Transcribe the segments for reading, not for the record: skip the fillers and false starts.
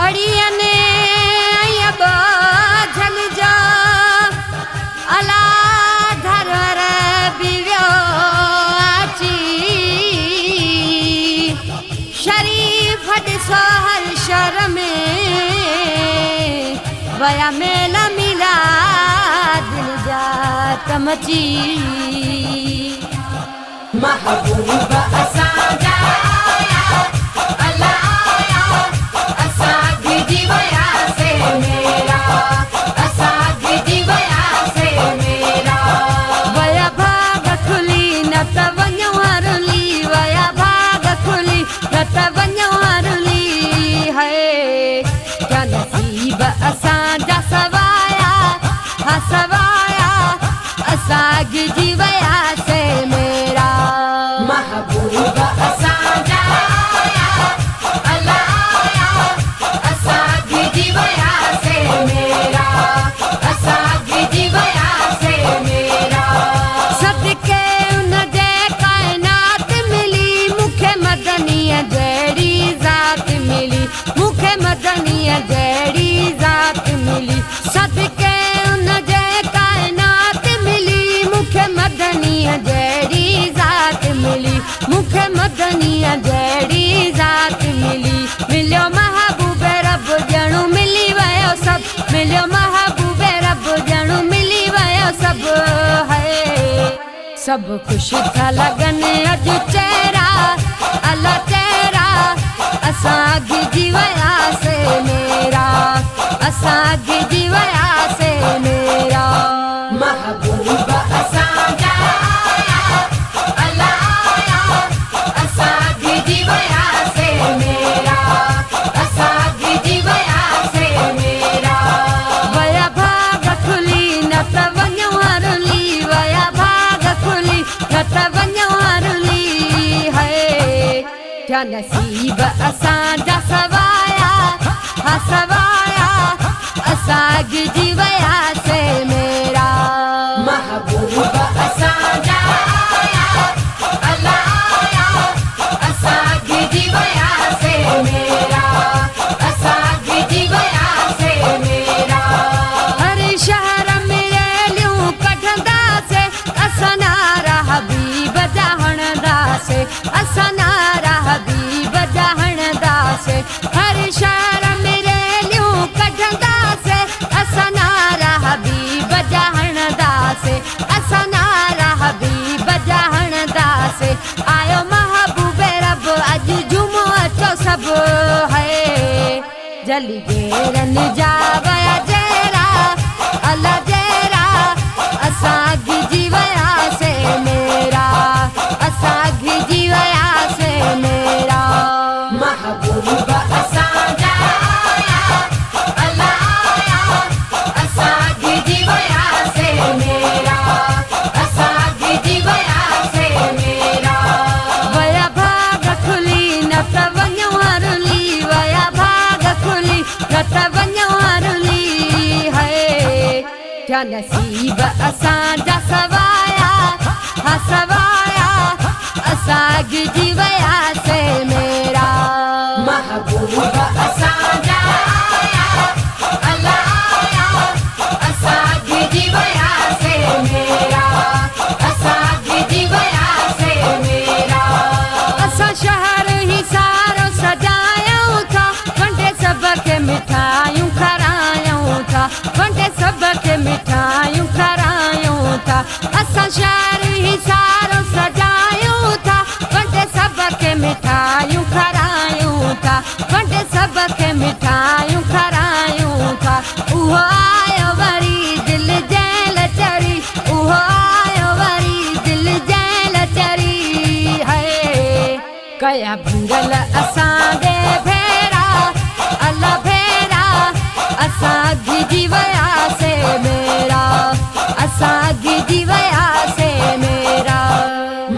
अड़ियने अब झल जा अला धरवर बिव्यो आची शरीफ ॾिसो हर शर में वया मेल मिला दिल जा तमची महबूब असांजा असांजा सवाया हा सवाया असांजी जी वया से मेरा महबूब असांजा अलाया असांजी जी वया से मेरा असांजी जी वया से मेरा सदके उन जे कायनात मिली मूंखे मदनीअ जहिड़ी ज़ात मिली मूंखे मदनीअ जहिड़ी ज़ात मिली सदके उन जे कायनात मिली मूंखे मदनीअ जहिड़ी ज़ात मिली मूंखे मदनीअ जहिड़ी ज़ात मिली मिलियो महबूब रब ॼणु मिली वियो सभु मिलियो महबूब रब ॼणु मिली वियो सभु है सभु ख़ुशि था लॻनि अॼु चेहरा अला चेहरा असां गिजी वियासीं मेरा असां गिजी वियासीं मेरा महबूब असांजा अलाया असांजी जी वया से मेरा असांजी जी वया से मेरा वया भाग खुली न त वञो हरली वया भाग खुली न त वञो हरली है क्या नसीब असांजा सवाया हा सवाया असां गिजी वियासीं मेरा महबूब असांजा अलाया असांजी जी वया से मेरा असांजी जी वया से मेरा हर शहर में रैलियूं कढंदासीं असां नारा हबीब जा हणंदासीं असां नारा हबीब जा हणंदासीं हर शहर में रैलियूं कढंदासीं असां नारा हबीब जा हणंदासीं असां नारा हबीब जा हणंदासीं आयो महबूब रब अॼु जुमो अचो सभु है जली गेरनि जा वया जहिड़ा अला जहिड़ा असां गिजी वियासीं मेरा असां गिजी वियासीं मेरा महबूब असांजा अलाया असांजी जी वया से मेरा असांजी जी वया से मेरा वया भाग खुली न त वञो हरली वया भाग खुली न त वञो हरली है क्या नसीब असांजा सवाया हा सवाया असां गिजी वियासीं मेरा महबूब असांजा अलाया असांजी जी वया से मेरा असांजी जी वया से मेरा असां शहर ही सारो सजायूं था वंडे सभ खे मिठायूं खारायूं था वंडे सभ खे मिठायूं खारायूं था असां शहर ही सारो सजायूं था वंडे सभ खे मिठायूं खारायूं था वंडे सभ खे मिठायूं खारायूं था उहो आयो वरी दिल जेल चरी उहो आयो वरी दिल जेल चरी है कया भंगल असां दे भेरा अला भेरा असां गिजी वियासीं मेरा असां गिजी वियासीं मेरा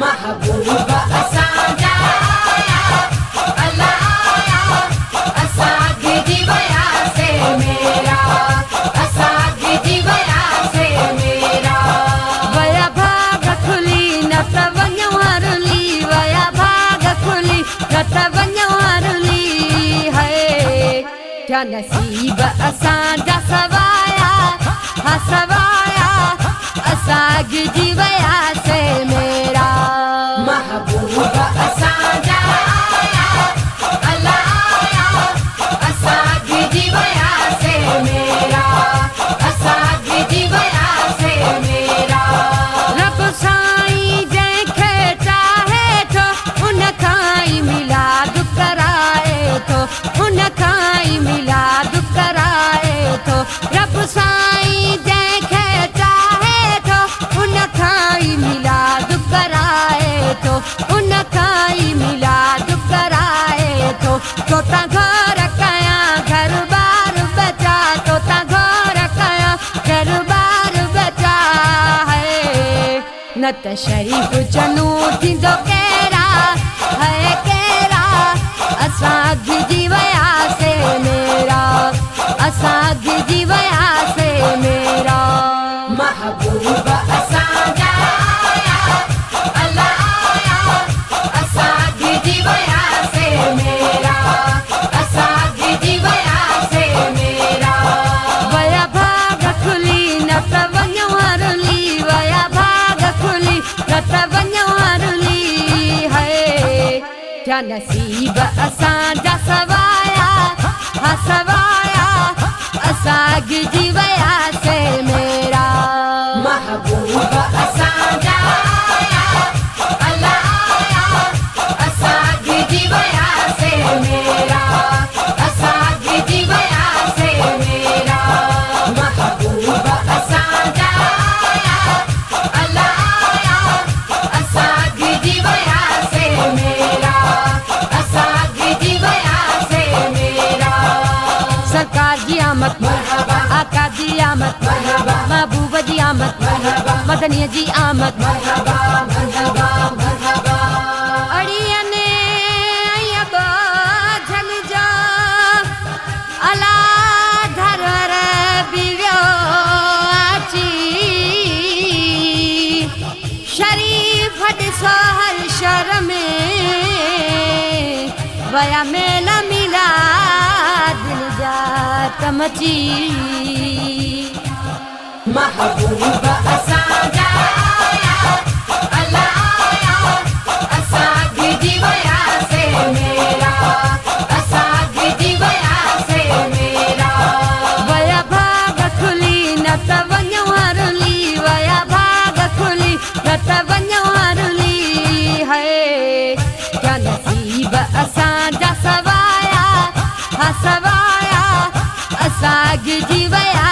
महबूब असांजा अलाया असांजी जी वया से मेरा असांजी जी वया से मेरा वया भाग खुली न त वञो हरली वया भाग खुली न त वञो हरली क्या नसीब असांजा सवाया हा सवाया असां गिजी वियासे मेरा महबूबा असांजा आया अल्लाह आया असां गिजी वियासे मेरा असां गिजी वियासे मेरा रब साईं जंहिंखे चाहे थो उन खां ई मिलाद कराए थो उन खां ई मिलाद कराए थो रब साईं जंहिंखे चाहे थो उन खां ई मिलाद कराए थो उन खां ई मिलाद कराए थो तो तां घर कयां घर बार बचा तो तां घर कयां घर बार बचा है न त शरीफ़ जनू थींदो कहिड़ा है कहिड़ा असां गिजी वियासे मेरा असां गिजी वियासे मेरा महबूबा असांजा आया अल्लाह आया असां गिजी वियासे मेरा असां गिजी वियासे मेरा वया भाग खुली न त वञो हरली वया भाग खुली न त वञो हरली है क्या नसीब असांजा सवाया हा सवाया असां गिजी वियासे मेरा महबूबा असांजा आया अल्लाह आया असां गिजी वियासे मेरा असां गिजी वियासे मेरा महबूबा असांजा आया अल्लाह आया असां गिजी वियासे मेरा असां गिजी वियासे मेरा सरकार जी आमद मरहबा आका जी आमद मरहबा महबूब जी आमद मरहबा मदनीअ जी आमद मरहबा मरहबा मरहबा अड़ियने अयब झलजा अला धरवर बिव्यो अची शरीफ ॾिसो हर शर में वया मेल मिला दिल जा तमची महबूबा असांजा आया अल्लाह आया असां गिजी वियासे मेरा असां गिजी वियासे मेरा वया भाग खुली न त वञो हरली वया भाग खुली न त वञो हरली है क्या नसीब असांजा सवाया हा सवाया असां गिजी विया